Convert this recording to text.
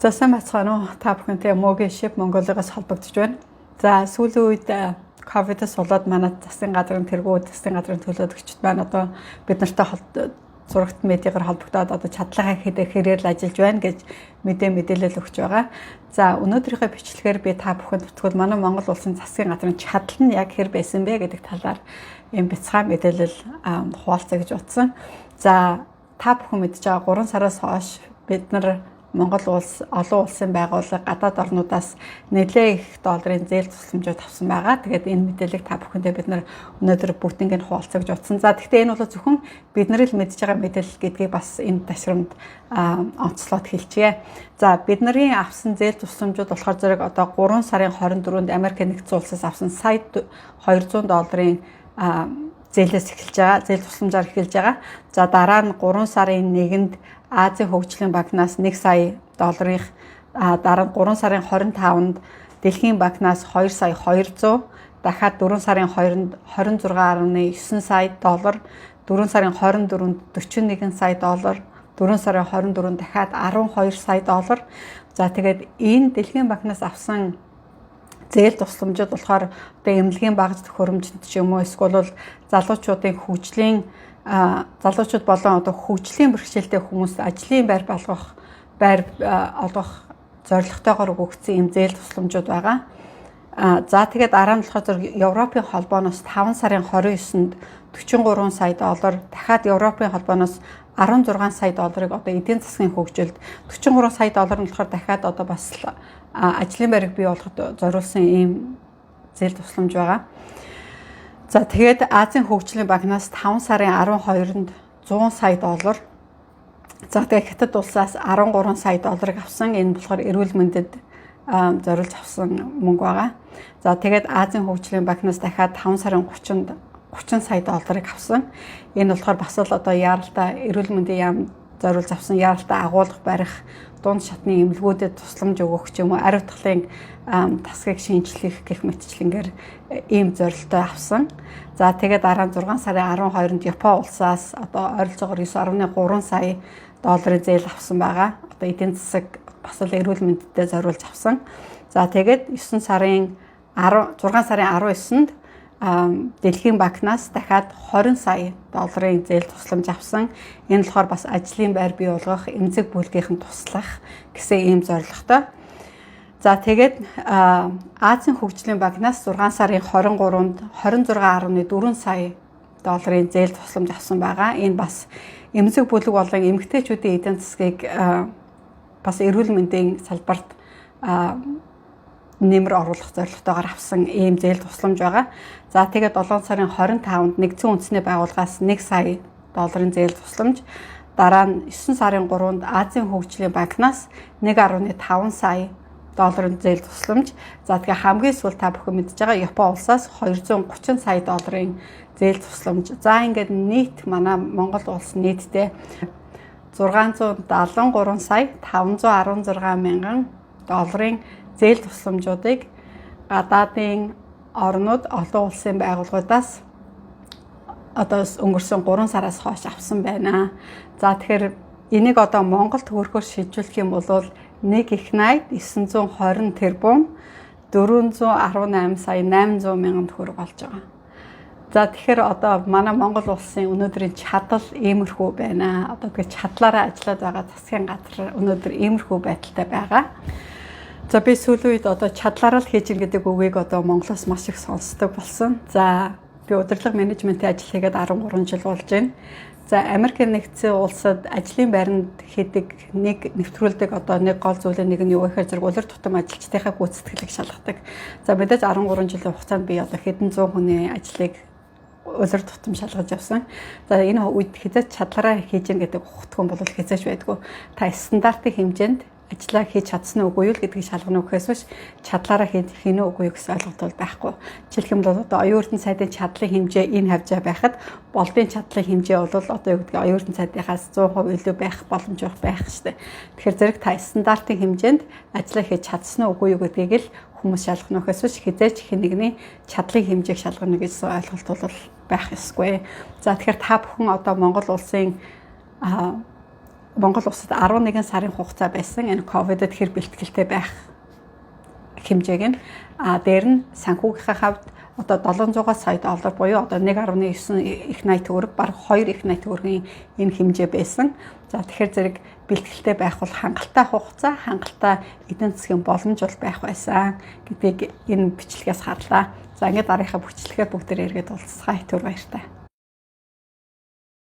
За сайн бацгаана уу? Та бүхэнтэй Могийн шип Монголоос холбогдож байна. За сүүлийн үед ковидос болоод манай засгийн газрын тэргүүд, засгийн газрын төлөөлөгчд маань одоо бид нартай зурагт медиагаар холбогдоод одоо чадлагаа хэрээр л ажиллаж байна гэж мэдээлэл өгч байгаа. За өнөөдрийнхөө бичлэгээр би та бүхэнд тутгал манай Монгол улсын засгийн газрын чадал нь яг хэр байсан бэ гэдэг талаар юм бяцхан мэдээлэл хуваалцъя гэж утсан. За та бүхэн мэдж байгаа 3 сараас хойш бид нар Монгол улс олон улсын байгууллага гадаад орнуудаас нэлээд их долларын зээл тусламжууд авсан байгаа. Тэгээд энэ мэдээллийг та бүхэндээ бид нар өнөөдөр бүгднийг нь хуваалцаж утсан. За гэхдээ энэ бол зөвхөн бид нар л мэдж байгаа мэдээлэл гэдгийг бас энэ ташрамд онцлоод хэлчихье. За бидний авсан зээл тусламжууд болохоор зэрэг одоо 3 сарын 24-нд Америк нэгдсэн улсаас авсан сая $200 зээлээс эхэлж байгаа. Зээл тусламжаар эхэлж байгаа. За дараа нь 3 сарын 1-нд Азийн хөгжлийн банкнаас $1 сая, дараа нь 3 сарын 25-нд Дэлхийн банкнаас $2 сая 200, дахиад 4 сарын 2-нд $26.9 сая, 4 сарын 24-нд $41 сая, 4 сарын 24-нд дахиад $12 сая. За тэгээд энэ Дэлхийн банкнаас авсан зээл тусламжууд болохоор одоо эмнэлгийн багц төхөөрөмжөнд ч юм уу эсвэл залуучуудын залуучууд болон одоо хөгжлийн бэрхшээлтэй хүмүүст ажлын байр олгох зорилготойгоор өгөгдсөн юм зээл тусламжууд байгаа. За тэгээд дараа нь болохоор Европын холбооноос 5 сарын 29-нд $43 сая, дахиад Европын холбооноос $16 сая одоо эдийн засгийн хөгжилд $43 сая нь болохоор дахиад одоо бас ажлын байрыг бий болгоход зориулсан ийм зээл тусламж байгаа. За тэгээд Азийн хөгжлийн банкнаас 5 сарын 12-нд $100 сая. За тэгээд Хятад улсаас $13 сая авсан. Энэ болохоор эрүүл мэндэд зориулж авсан мөнгө байгаа. За тэгээд Азийн хөгжлийн банкнаас дахиад 5 сарын 30-нд $30 сая авсан. Энэ болохоор бас л одоо яаралтай эрүүл мэндийн яам зориулж авсан яаралтай агуулга барих, дунд шатны эмнэлгүүдэд тусламж өгөх ч юм уу, ариу талын тасгийг шинжлэх гэх мэтчлэнгээр ийм зорилттой авсан. За тэгээд дараа нь 6 сарын 12-нд Япон улсаас одоо ойролцоогоор $9.3 сая зээл авсан байгаа. Одоо эдийн засаг бас л эрүүл мэндэд зориулж авсан. За тэгээд 6 сарын 19-нд Дэлхийн банкнаас дахиад $20 сая зээл тусламж авсан. Энэ болохоор бас ажлын байр бий болгох, эмзэг бүлгийнхэн туслах гэсэн ийм зорилготой. За тэгээд Азийн хөгжлийн банкнаас 6 сарын 23-нд $26.4 сая зээл тусламж авсан байгаа. Энэ бас эмзэг бүлэг болон эмэгтэйчүүдийн эдийн засгийг бас эрүүл мэндийн салбарт нэмэр оруулах зорилготойгоор авсан ийм зээл тусламж байгаа. За тэгээд 7 сарын 25-нд нэгдсэн үндэсний байгууллагаас $1 сая зээл тусламж, дараа нь 9 сарын 3-нд Азийн хөгжлийн банкнаас $1.5 сая зээл тусламж. За тэгээ хамгийн сүүл та бүхэн мэдж байгаа Япон улсаас $230 сая зээл тусламж. За ингээд нийт манай Монгол улс нийтдээ $673 сая 516 мянган зээл тусламжуудыг гадаадын орнууд, олон улсын байгууллагуудаас одоо өнгөрсөн 3 сараас хойш авсан байна. За тэгэхээр энийг одоо Монголд хөрөхөөр шийдвэрлэх юм бол 1 их найд 920 тэрбум 418 сая 800 мянган төгрөг болж байгаа. За тэгэхээр одоо манай Монгол улсын өнөөдрийн чадал иймэрхүү байна. Одоо тэгээд чадлаараа ажиллаад байгаа засгийн газар өнөөдөр иймэрхүү байдалтай байгаа. За би сүүлийн үед одоо чадлаараа л хийж ин гэдэг үгийг одоо Монголоос маш их сонсдог болсон. За би удирдлага менежментийн ажил хийгээд 13 жил болж байна. За Америк нэгдсэн улсад ажлын байранд хийдэг нэг нэвтрүүлдэг одоо нэг гол зүйлээ нэг нь юу гэхээр зэрэг улир тутам ажилчдынхаа гүйцэтгэлийг шалгадаг. За мэдээж 13 жилийн хугацаанд би одоо хэдэн зуун хүний ажлыг улир тутам шалгаж явсан. За энэ үед хязгаарч чадлаараа хийж ин гэдэг ухтгон бол хязгаарч байдгүй. Та стандартын хэмжээнд ажиллаа хийж чадсан уу үгүй юу гэдгийг шалгах үхээс биш чадлаараа хийнэ үгүй юу гэсэн ойлголт бол байхгүй. Жишээлх юм бол одоо оюун эрдэнэ сайдын чадлын хэмжээ энэ хавжаа байхад болдын чадлын хэмжээ бол одоо юу гэдэг оюун эрдэнэ сайдынхаас 100% илүү байх боломжтой байх штеп. Тэгэхээр зэрэг та стандартын хэмжээнд ажиллаа хийж чадсан уу үгүй юу гэдгийг л хүмүүс шалгах нөхөөс биш хизээч хэн нэгний чадлын хэмжээг шалгана гэсэн ойлголт бол байх ёсгүй. За тэгэхээр та бүхэн одоо Монгол улсын Монгол улсад 11 сарын хугацаа байсан энэ ковидод хэр бэлтгэлтэй байх хэмжээг нь дээр нь санхүүгийнхаа хавьд одоо 700 сая доллар буюу одоо 1.9 их найт төгрөг баг 2 их найт төгрөгийн энэ хэмжээ байсан. За тэгэхээр зэрэг бэлтгэлтэй байх бол хангалттай хугацаа, хангалттай эдийн засгийн боломж бол байх байсан гэдгийг энэ бичлэгээс харлаа. За ингээд дараагийн бүчлэгээ бүгдээр эргээд уулзцгаая. Түр баяртай.